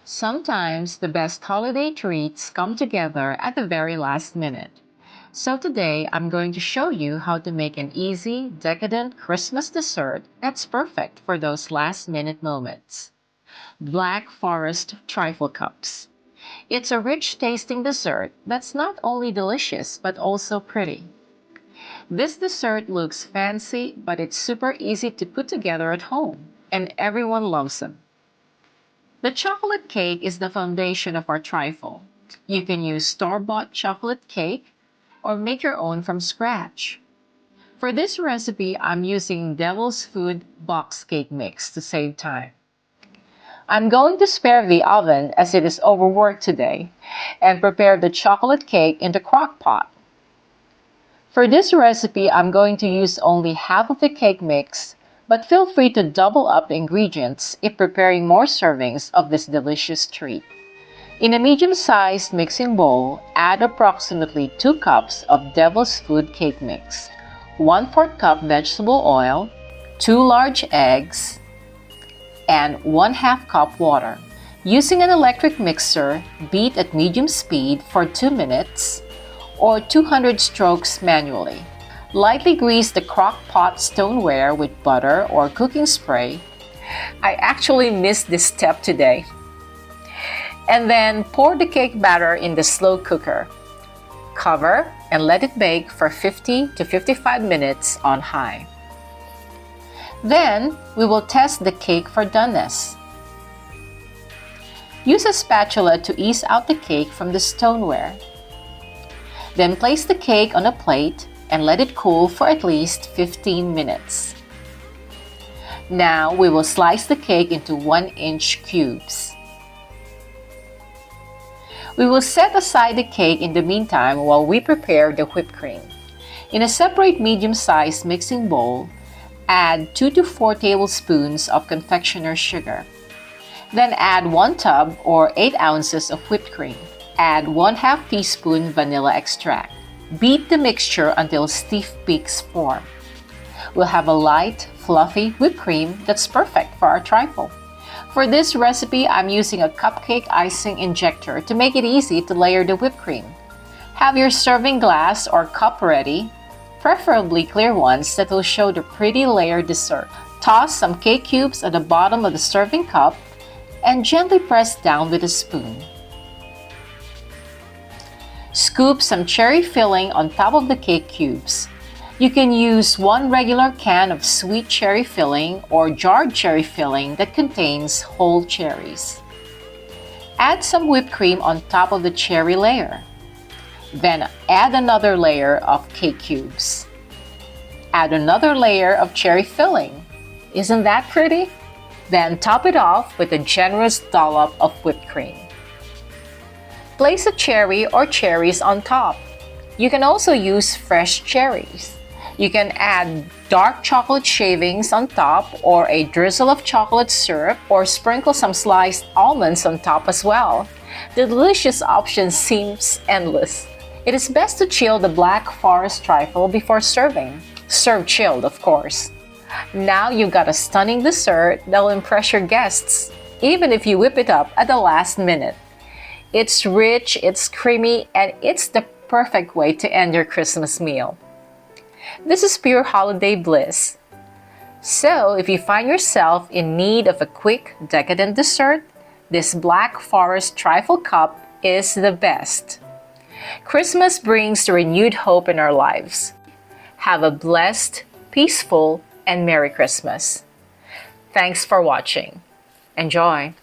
Sometimes the best holiday treats come together at the very last minute. So today I'm going to show you how to make an easy, decadent Christmas dessert that's perfect for those last minute moments. Black Forest Trifle Cups. It's a rich tasting dessert that's not only delicious but also pretty. This dessert looks fancy, but it's super easy to put together at home, and everyone loves them. The chocolate cake is the foundation of our trifle. You can use store-bought chocolate cake or make your own from scratch. For this recipe, I'm using Devil's Food box cake mix to save time. I'm going to spare the oven as it is overworked today and prepare the chocolate cake in the crock pot. For this recipe, I'm going to use only half of the cake mix, but feel free to double up the ingredients if preparing more servings of this delicious treat. In a medium-sized mixing bowl, add approximately 2 cups of Devil's Food cake mix, 1/4 cup vegetable oil, 2 large eggs, and 1/2 cup water. Using an electric mixer, beat at medium speed for 2 minutes or 200 strokes manually. Lightly grease the crock pot stoneware with butter or cooking spray. I actually missed this step today. And then pour the cake batter in the slow cooker. Cover and let it bake for 50 to 55 minutes on high. Then we will test the cake for doneness. Use a spatula to ease out the cake from the stoneware. Then place the cake on a plate and let it cool for at least 15 minutes. Now we will slice the cake into 1-inch cubes. We will set aside the cake in the meantime while we prepare the whipped cream. In a separate medium-sized mixing bowl, add 2 to 4 tablespoons of confectioner's sugar. Then add 1 tub or 8 ounces of whipped cream. Add 1/2 teaspoon vanilla extract. Beat the mixture until stiff peaks form. We'll have a light, fluffy whipped cream that's perfect for our trifle. For this recipe, I'm using a cupcake icing injector to make it easy to layer the whipped cream. Have your serving glass or cup ready, preferably clear ones that will show the pretty layered dessert. Toss some cake cubes at the bottom of the serving cup and gently press down with a spoon. Scoop some cherry filling on top of the cake cubes. You can use 1 regular can of sweet cherry filling or jarred cherry filling that contains whole cherries. Add some whipped cream on top of the cherry layer. Then add another layer of cake cubes. Add another layer of cherry filling. Isn't that pretty? Then top it off with a generous dollop of whipped cream. Place a cherry or cherries on top. You can also use fresh cherries. You can add dark chocolate shavings on top or a drizzle of chocolate syrup or sprinkle some sliced almonds on top as well. The delicious option seems endless. It is best to chill the Black Forest Trifle before serving. Serve chilled, of course. Now you've got a stunning dessert that will impress your guests, even if you whip it up at the last minute. It's rich, it's creamy, and it's the perfect way to end your Christmas meal. This is pure holiday bliss. So, if you find yourself in need of a quick, decadent dessert, this Black Forest Trifle Cup is the best. Christmas brings renewed hope in our lives. Have a blessed, peaceful, and Merry Christmas. Thanks for watching. Enjoy!